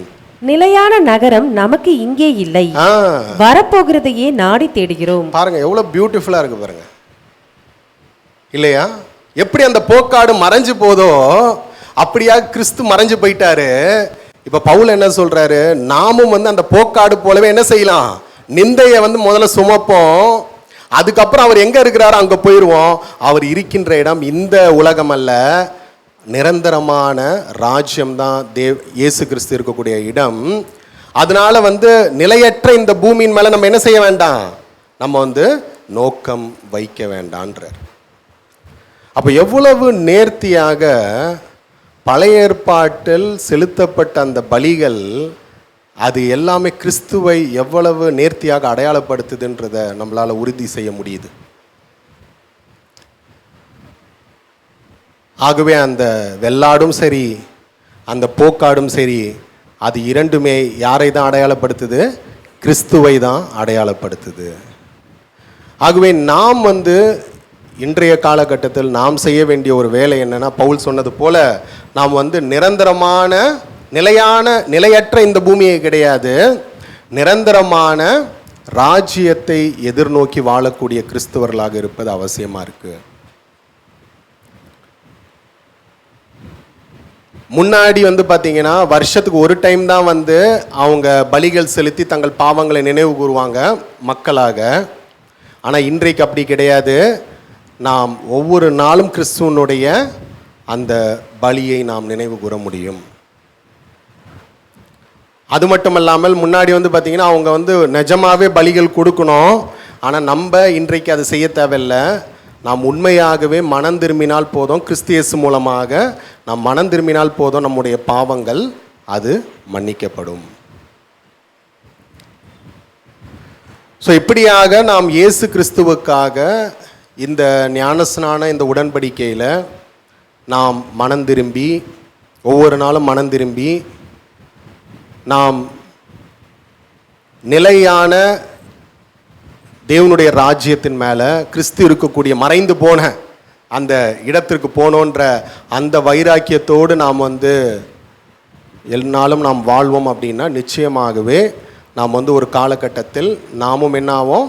Speaker 2: நிலையான நகரம் நமக்கு இங்கே இல்லை, வரப்போகிறதையே நாடி தேடுகிறோம்.
Speaker 1: பாருங்க எவ்வளவு பியூட்டிஃபுல்லா இருக்கு பாருங்க இல்லையா? எப்படி அந்த போக்காடு மறைஞ்சு போதோ அப்படியா கிறிஸ்து மறைஞ்சு போயிட்டாரு. இப்ப பவுல் என்ன சொல்றாரு? நாமும் வந்து அந்த போக்காடு போலவே என்ன செய்யலாம்? நிந்தைய வந்து முதல்ல சுமப்போம், அதுக்கப்புறம் அவர் எங்க இருக்கிறாரோ அங்க போயிருவோம். அவர் இருக்கின்ற இடம் இந்த உலகம் அல்ல, நிரந்தரமான ராஜ்யம்தான் இயேசு கிறிஸ்து இருக்கக்கூடிய இடம். அதனால வந்து நிலையற்ற இந்த பூமியின் மேல நம்ம என்ன செய்ய வேண்டாம்? நம்ம வந்து நோக்கம் வைக்க வேண்டான்றார். அப்ப எவ்வளவு நேர்த்தியாக பழைய ஏற்பாட்டில் செலுத்தப்பட்ட அந்த பலிகள், அது எல்லாமே கிறிஸ்துவை எவ்வளவு நேர்த்தியாக அடையாளப்படுத்துதுன்றதை நம்மளால உறுதி செய்ய முடியுது. ஆகவே அந்த வெள்ளாடும் சரி, அந்த போக்காடும் சரி, அது இரண்டுமே யாரை தான் அடையாளப்படுத்துது? கிறிஸ்துவை தான் அடையாளப்படுத்துது. ஆகவே நாம் வந்து இன்றைய காலகட்டத்தில் நாம் செய்ய வேண்டிய ஒரு வேலை என்னன்னா, பவுல் சொன்னது போல நாம் வந்து நிரந்தரமான நிலையற்ற இந்த பூமியே கிடையாது, நிரந்தரமான ராஜ்யத்தை எதிர்நோக்கி வாழக்கூடிய கிறிஸ்தவர்களாக இருப்பது அவசியமா இருக்கு. முன்னாடி வந்து பார்த்தீங்கன்னா வருஷத்துக்கு ஒரு டைம் தான் வந்து அவங்க பலிகள் செலுத்தி தங்கள் பாவங்களை நினைவு கூறுவாங்க மக்களாக. ஆனால் இன்றைக்கு அப்படி கிடையாது. நாம் ஒவ்வொரு நாளும் கிறிஸ்துவனுடைய அந்த பலியை நாம் நினைவு கூற முடியும். அது மட்டும் இல்லாமல் முன்னாடி வந்து பார்த்திங்கன்னா அவங்க வந்து நிஜமாகவே பலிகள் கொடுக்கணும். ஆனால் நம்ம இன்றைக்கு அது செய்ய தேவையில்லை. நாம் உண்மையாகவே மனம் திரும்பினால் போதும், கிறிஸ்து இயேசு மூலமாக நாம் மனம் திரும்பினால் போதும், நம்முடைய பாவங்கள் அது மன்னிக்கப்படும். ஸோ இப்படியாக நாம் இயேசு கிறிஸ்துவுக்காக இந்த ஞானஸ்நான இந்த உடன்படிக்கையில் நாம் மனம் திரும்பி ஒவ்வொரு நாளும் மனம் திரும்பி நாம் நிலையான தேவனுடைய ராஜ்யத்தின் மேலே கிறிஸ்து இருக்கக்கூடிய மறைந்து போன அந்த இடத்திற்கு போனோன்ற அந்த வைராக்கியத்தோடு நாம் வந்து எல்நாளும் நாம் வாழ்வோம் அப்படின்னா நிச்சயமாகவே நாம் வந்து ஒரு காலகட்டத்தில் நாமும் என்னாவோம்,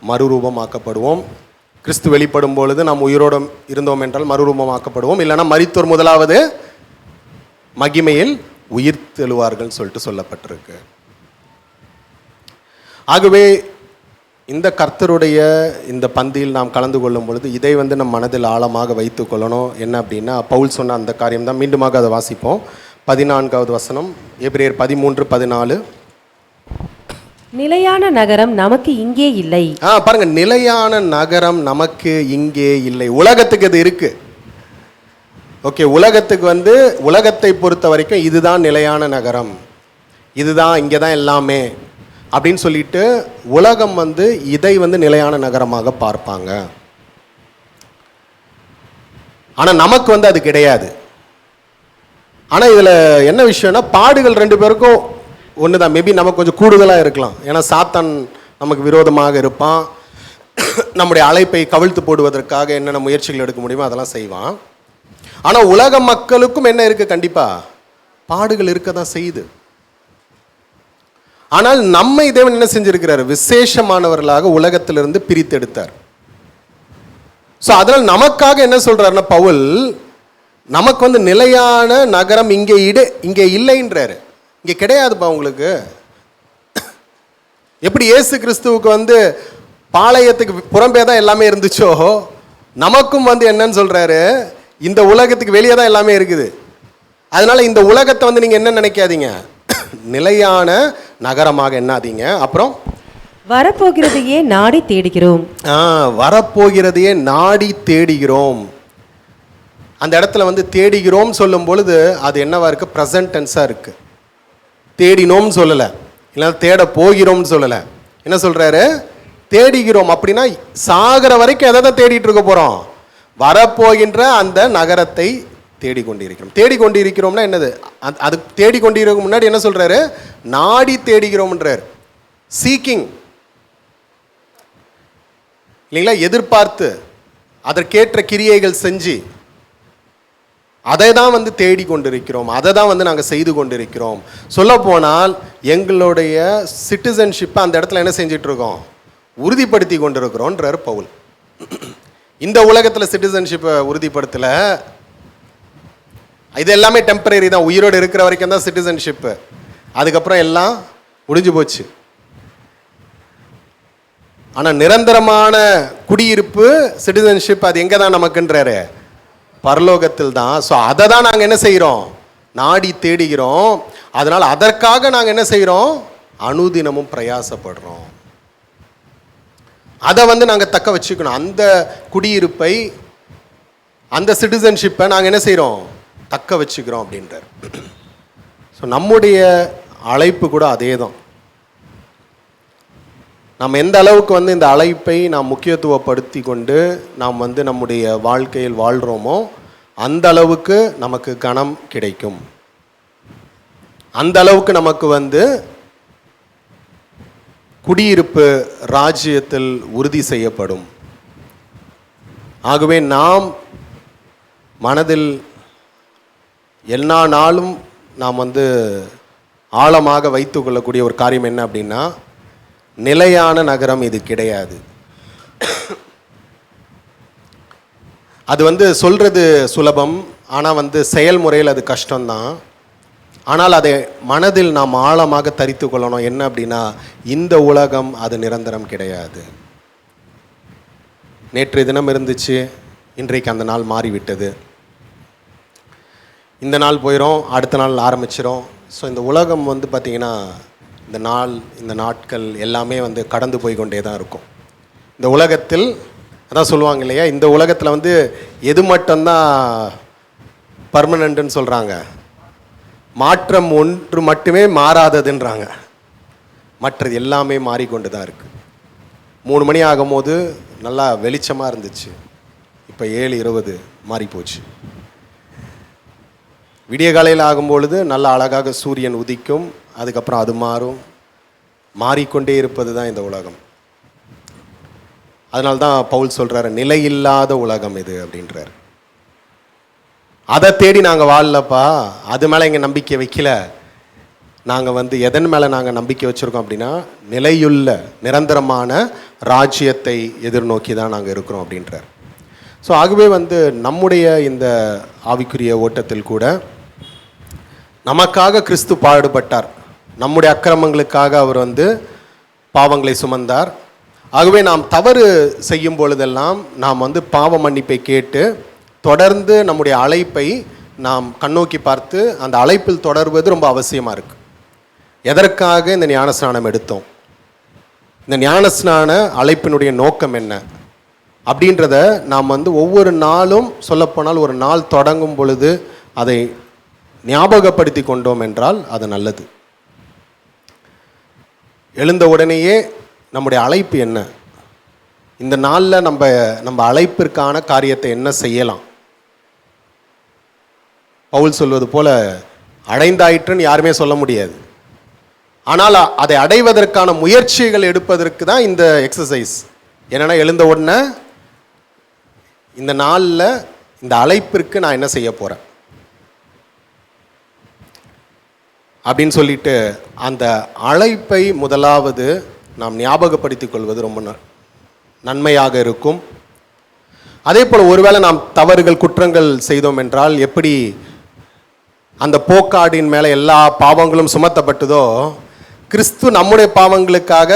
Speaker 1: மறுரூபமாக்கப்படுவோம். கிறிஸ்து வெளிப்படும் பொழுது நாம் உயிரோடு இருந்தோம் என்றால் மறுரூபமாக்கப்படுவோம். இல்லைனா மரித்தோர் முதலாவது மகிமையில் உயிர் தெழுவார்கள் சொல்லிட்டு சொல்லப்பட்டிருக்கு. ஆகவே இந்த கர்த்தருடைய இந்த பந்தியில் நாம் கலந்து கொள்ளும் பொழுது இதை வந்து நம் மனதில் ஆழமாக வைத்து கொள்ளணும். என்ன அப்படின்னா, பவுல் சொன்ன அந்த காரியம் தான். மீண்டுமாக அதை வாசிப்போம். 14வது வசனம், எபிரேயர் 13:14.
Speaker 2: நிலையான நகரம் நமக்கு இங்கே இல்லை.
Speaker 1: பாருங்க, நிலையான நகரம் நமக்கு இங்கே இல்லை. உலகத்துக்கு இது இருக்கு. ஓகே, உலகத்துக்கு வந்து உலகத்தை பொறுத்த வரைக்கும் இதுதான் நிலையான நகரம், இதுதான் இங்கே தான் எல்லாமே அப்படின்னு சொல்லிட்டு உலகம் வந்து இதை வந்து நிலையான நகரமாக பார்ப்பாங்க. ஆனால் நமக்கு வந்து அது கிடையாது. ஆனால் இதில் என்ன விஷயம்னா, பாடுகள் ரெண்டு பேருக்கும் ஒன்று தான். மேபி நமக்கு கொஞ்சம் கூடுதலாக இருக்கலாம். ஏன்னா சாத்தான் நமக்கு விரோதமாக இருப்பான். நம்முடைய அழைப்பை கவிழ்த்து போடுவதற்காக என்னென்ன முயற்சிகள் எடுக்க முடியுமோ அதெல்லாம் செய்வான். ஆனால் உலக மக்களுக்கும் என்ன இருக்குது, கண்டிப்பாக பாடுகள் இருக்க தான் செய்யுது. ஆனால் நம்மை தேவன் என்ன செஞ்சிருக்கிறார், விசேஷமானவர்களாக உலகத்திலிருந்து பிரித்தெடுத்தார். ஸோ அதனால் நமக்காக என்ன சொல்றாருன்னா பவுல், நமக்கு வந்து நிலையான நகரம் இங்கே இல்லைன்றாரு. இங்கே கிடையாதுப்பா உங்களுக்கு. எப்படி இயேசு கிறிஸ்துவுக்கு வந்து பாளையத்துக்கு புறம்பே தான் எல்லாமே இருந்துச்சோ, நமக்கும் வந்து என்னன்னு சொல்றாரு, இந்த உலகத்துக்கு வெளியே தான் எல்லாமே இருக்குது. அதனால இந்த உலகத்தை வந்து நீங்க என்ன நினைக்காதீங்க, நிலையான நகரமாக எண்ணாதீங்க. அப்புறம்
Speaker 2: வரப்போகிறதையே நாடி தேடுகிறோம்.
Speaker 1: வரப்போகிறதையே நாடி தேடுகிறோம். அந்த இடத்துல வந்து தேடுகிறோம் சொல்லும் பொழுது அது என்னவா இருக்கு, ப்ரெசன்ட் டென்ஸா இருக்கு. தேடினோம் சொல்லலை, இல்லை தேட போகிறோம்னு சொல்லலை. என்ன சொல்றாரு, தேடுகிறோம். அப்படின்னா சாகிற வரைக்கும் எதை தான் தேடிட்டு இருக்க போறோம், வரப்போகின்ற அந்த நகரத்தை தேடிக்கொண்டிருக்கிறோம். தேடிக்கொண்டிருக்கிறோம்னா என்னது, அது தேடிக்கொண்டிருக்க முன்னாடி என்ன சொல்றாரு, நாடி தேடுகிறோம்ன்றார். சீக்கிங் இல்லைங்களா, எதிர்பார்த்து அதற்கேற்ற கிரியைகள் செஞ்சு அதை தான் வந்து தேடிக்கொண்டிருக்கிறோம், அதை தான் வந்து நாங்கள் செய்து கொண்டிருக்கிறோம். சொல்ல போனால் எங்களுடைய சிட்டிசன்ஷிப்பை அந்த இடத்துல என்ன செஞ்சிட்டு இருக்கோம், உறுதிப்படுத்தி கொண்டிருக்கிறோன்றார் பவுல். இந்த உலகத்தில் சிட்டிசன்ஷிப்பை உறுதிப்படுத்தலை, இது எல்லாமே டெம்பரரி தான். உயிரோடு இருக்கிற வரைக்கும் தான் சிட்டிசன்ஷிப்பு, அதுக்கப்புறம் எல்லாம் முடிஞ்சு போச்சு. ஆனால் நிரந்தரமான குடியிருப்பு சிட்டிசன்ஷிப் அது எங்கே தான் நமக்குன்றாரு, பரலோகத்தில் தான். ஸோ அதை தான் நாங்கள் என்ன செய்கிறோம், நாடி தேடுகிறோம். அதனால் அதற்காக நாங்கள் என்ன செய்கிறோம், அனுதினமும் பிரயாசப்படுறோம். அதை வந்து நாங்கள் தக்க வச்சுக்கணும். அந்த குடியிருப்பை, அந்த சிட்டிசன்ஷிப்பை நாங்கள் என்ன செய்கிறோம், தக்க வச்சுக்கிறோம் அப்படின்றார். ஸோ நம்முடைய அழைப்பு கூட அதே தான். நம்ம எந்த அளவுக்கு வந்து இந்த அழைப்பை நாம் முக்கியத்துவப்படுத்தி கொண்டு நாம் வந்து நம்முடைய வாழ்க்கையில் வாழ்கிறோமோ அந்த அளவுக்கு நமக்கு கனம் கிடைக்கும், அந்த அளவுக்கு நமக்கு வந்து குடியிருப்பு ராஜ்யத்தில் உறுதி செய்யப்படும். ஆகவே நாம் மனதில் எல்லா நாளும் நாம் வந்து ஆழமாக வைத்து கொள்ளக்கூடிய ஒரு காரியம் என்ன அப்படின்னா, நிலையான நகரம் இது கிடையாது. அது வந்து சொல்கிறது சுலபம், ஆனால் வந்து செயல்முறையில் அது கஷ்டம்தான். ஆனால் அதை மனதில் நாம் ஆழமாக தரித்து கொள்ளணும். என்ன அப்படின்னா, இந்த உலகம் அது நிரந்தரம் கிடையாது. நேற்றைய தினம் இருந்துச்சு, இன்றைக்கு அந்த நாள் மாறிவிட்டது. இந்த நாள் போயிடும், அடுத்த நாள் ஆரம்பிச்சிடும். ஸோ இந்த உலகம் வந்து பார்த்திங்கன்னா, இந்த நாள், இந்த நாட்கள் எல்லாமே வந்து கடந்து போய் கொண்டே தான் இருக்கும். இந்த உலகத்தில் அதான் சொல்லுவாங்க இல்லையா, இந்த உலகத்தில் வந்து எது மட்டும்தான் பர்மனண்ட்டுன்னு சொல்கிறாங்க, மாற்றம் ஒன்று மட்டுமே மாறாததுன்றாங்க. மற்றது எல்லாமே மாறிக்கொண்டு தான் இருக்குது. 3 மணி ஆகும்போது நல்லா வெளிச்சமாக இருந்துச்சு, இப்போ 7:20 மாறி போச்சு. விடிய காலையில் ஆகும்பொழுது நல்லா அழகாக சூரியன் உதிக்கும், அதுக்கப்புறம் அது மாறும். மாறிக்கொண்டே இருப்பது தான் இந்த உலகம். அதனால தான் பவுல் சொல்கிறாரு, நிலையில்லாத உலகம் இது அப்படின்றார். அதை தேடி நாங்கள் வாழலப்பா, அது மேலே எங்கள் நம்பிக்கை வைக்கல. நாங்கள் வந்து எதன் மேலே நாங்கள் நம்பிக்கை வச்சுருக்கோம் அப்படின்னா, நிலையுள்ள நிரந்தரமான ராஜ்யத்தை எதிர்நோக்கி தான் நாங்கள் இருக்கிறோம் அப்படின்றார். ஸோ ஆகவே வந்து நம்முடைய இந்த ஆவிக்குரிய ஓட்டத்தில் கூட நமக்காக கிறிஸ்து பாடுபட்டார். நம்முடைய அக்கிரமங்களுக்காக அவர் வந்து பாவங்களை சுமந்தார். ஆகவே நாம் தவறு செய்யும் பொழுதெல்லாம் நாம் வந்து பாவ மன்னிப்பை கேட்டு தொடர்ந்து நம்முடைய அழைப்பை நாம் கண்ணோக்கி பார்த்து அந்த அழைப்பில் தொடர்வது ரொம்ப அவசியமாக இருக்குது. எதற்காக இந்த ஞானஸ்நானம் எடுத்தோம், இந்த ஞானஸ்நான அழைப்பினுடைய நோக்கம் என்ன அப்படின்றத நாம் வந்து ஒவ்வொரு நாளும், சொல்லப்போனால் ஒரு நாள் தொடங்கும் பொழுது அதை ஞாபகப்படுத்தி கொண்டோம் என்றால் அது நல்லது. எழுந்த உடனேயே நம்முடைய அழைப்பு என்ன, இந்த நாளில் நம்ம அழைப்பிற்கான காரியத்தை என்ன செய்யலாம். பவுல் சொல்வது போல அடைந்தாயிற்றுன்னு யாருமே சொல்ல முடியாது. ஆனால் அதை அடைவதற்கான முயற்சிகள் எடுப்பதற்கு தான் இந்த எக்ஸசைஸ். என்னென்னா, எழுந்த உடனே இந்த நாளில் இந்த அழைப்பிற்கு நான் என்ன செய்ய போகிறேன் அப்படின்னு சொல்லிட்டு அந்த அழைப்பை முதலாவது நாம் ஞாபகப்படுத்திக் கொள்வது ரொம்ப நன்மையாக இருக்கும். அதே போல் ஒருவேளை நாம் தவறுகள் குற்றங்கள் செய்தோம் என்றால் எப்படி அந்த போக்காடின் மேலே எல்லா பாவங்களும் சுமத்தப்பட்டதோ, கிறிஸ்து நம்முடைய பாவங்களுக்காக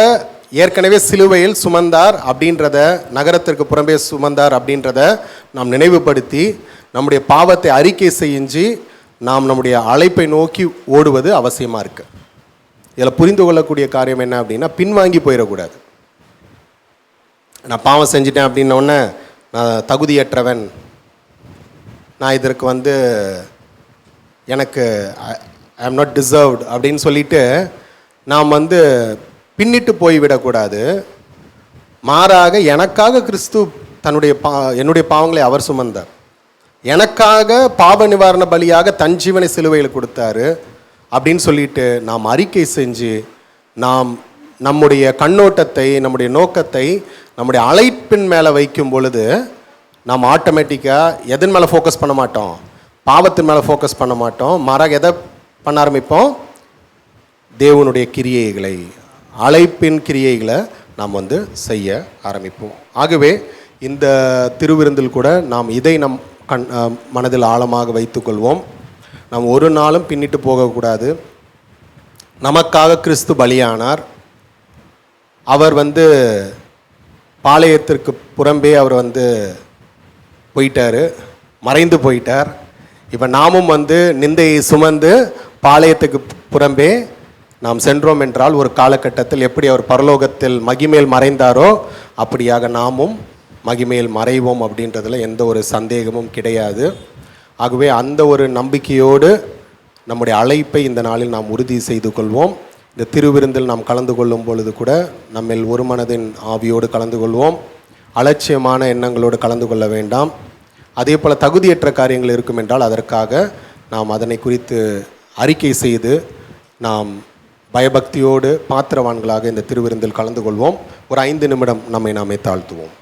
Speaker 1: ஏற்கனவே சிலுவையில் சுமந்தார் அப்படின்றத, நகரத்திற்கு புறம்பே சுமந்தார் அப்படின்றத நாம் நினைவுபடுத்தி நம்முடைய பாவத்தை அறிக்கை செஞ்சு நாம் நம்முடைய அழைப்பை நோக்கி ஓடுவது அவசியமாக இருக்குது. இதில் புரிந்து கொள்ளக்கூடிய காரியம் என்ன அப்படின்னா, பின்வாங்கி போயிடக்கூடாது. நான் பாவம் செஞ்சிட்டேன் அப்படின்னோடனே நான் தகுதியற்றவன், நான் இதற்கு வந்து எனக்கு ஐ ஆம் நாட் டிசர்வ்டு அப்படின்னு சொல்லிட்டு நாம் வந்து பின்னிட்டு போய்விடக்கூடாது. மாறாக எனக்காக கிறிஸ்து என்னுடைய பாவங்களை அவர் சுமந்தார். எனக்காக பாவ நிவாரண பலியாக தன் ஜீவனை சிலுவையில் கொடுத்தாரு அப்படின்னு சொல்லிட்டு நாம் அறிக்கை செஞ்சு நாம் நம்முடைய கண்ணோட்டத்தை, நம்முடைய நோக்கத்தை நம்முடைய அழைப்பின் மேலே வைக்கும் பொழுது நாம் ஆட்டோமேட்டிக்காக எதன் மேலே ஃபோக்கஸ் பண்ண மாட்டோம், பாவத்தின் மேலே ஃபோக்கஸ் பண்ண மாட்டோம். மாறாக எதை பண்ண ஆரம்பிப்போம், தேவனுடைய கிரியைகளை, அழைப்பின் கிரியைகளை நாம் வந்து செய்ய ஆரம்பிப்போம். ஆகவே இந்த திருவிருந்தில் கூட நாம் இதை நம் மனதில் ஆழமாக வைத்துக்கொள்வோம். நாம் ஒரு நாளும் பின்னிட்டு போகக்கூடாது. நமக்காக கிறிஸ்து பலியானார். அவர் வந்து பாளையத்திற்கு புறம்பே அவர் வந்து போயிட்டார், மறைந்து போயிட்டார். இப்போ நாமும் வந்து நிந்தையை சுமந்து பாளையத்துக்கு புறம்பே நாம் சென்றோம் என்றால் ஒரு காலகட்டத்தில் எப்படி அவர் பரலோகத்தில் மகிமேல் மறைந்தாரோ அப்படியாக நாமும் மகிமேல் மறைவோம் அப்படின்றதுல எந்த ஒரு சந்தேகமும் கிடையாது. ஆகவே அந்த ஒரு நம்பிக்கையோடு நம்முடைய அழைப்பை இந்த நாளில் நாம் உறுதி செய்து கொள்வோம். இந்த திருவிருந்தில் நாம் கலந்து கொள்ளும் பொழுது கூட நம்மில் ஒரு மனதின் ஆவியோடு கலந்து கொள்வோம். அலட்சியமான எண்ணங்களோடு கலந்து கொள்ள வேண்டாம். அதே போல் தகுதியற்ற காரியங்கள் இருக்கும் என்றால் அதற்காக நாம் அதனை குறித்து அறிக்கை செய்து நாம் பயபக்தியோடு பாத்திரவான்களாக இந்த திருவிருந்தில் கலந்து கொள்வோம். ஒரு 5 நிமிடம் நம்மை நாமே தாழ்த்துவோம்.